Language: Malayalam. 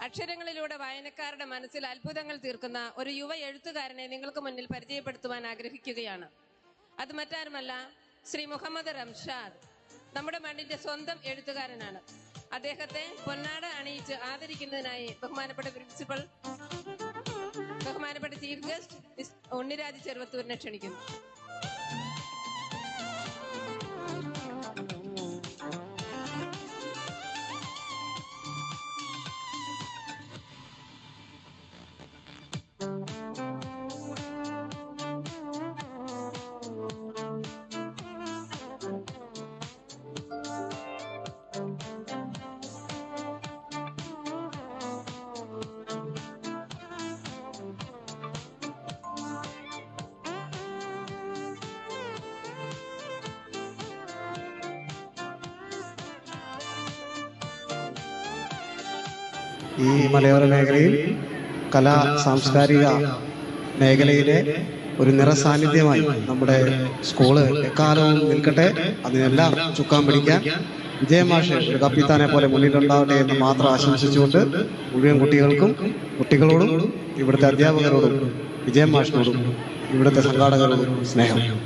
അക്ഷരങ്ങളിലൂടെ വായനക്കാരുടെ മനസ്സിൽ അത്ഭുതങ്ങൾ തീർക്കുന്ന ഒരു യുവ എഴുത്തുകാരനെ നിങ്ങൾക്ക് മുന്നിൽ പരിചയപ്പെടുത്തുവാൻ ആഗ്രഹിക്കുകയാണ്. അത് മറ്റാരുമല്ല, ശ്രീ മുഹമ്മദ് റംഷാദ്. നമ്മുടെ മണ്ണിന്റെ സ്വന്തം എഴുത്തുകാരനാണ്. അദ്ദേഹത്തെ പൊന്നാട അണിയിച്ച് ആദരിക്കുന്നതിനായി ബഹുമാനപ്പെട്ട പ്രിൻസിപ്പൽ, ബഹുമാനപ്പെട്ട ചീഫ് ഗസ്റ്റ് ഉണ്ണിരാജ് ചെറുവത്തൂരിനെ ക്ഷണിക്കുന്നു. ഈ മലയോര മേഖലയിൽ കലാ സാംസ്കാരിക മേഖലയിലെ ഒരു നിറസാന്നിധ്യമായി നമ്മുടെ സ്കൂള് എക്കാലവും നിൽക്കട്ടെ. അതിനെല്ലാം ചുക്കാൻ പിടിക്കാൻ വിജയമാഷ് ഒരു കപ്പിത്താനെ പോലെ മുന്നിലുണ്ടാവട്ടെ എന്ന് മാത്രം ആശംസിച്ചുകൊണ്ട് മുഴുവൻ കുട്ടികളോടും ഇവിടുത്തെ അധ്യാപകരോടും വിജയമാഷിനോടും ഇവിടുത്തെ സംഘാടകരോടും സ്നേഹം.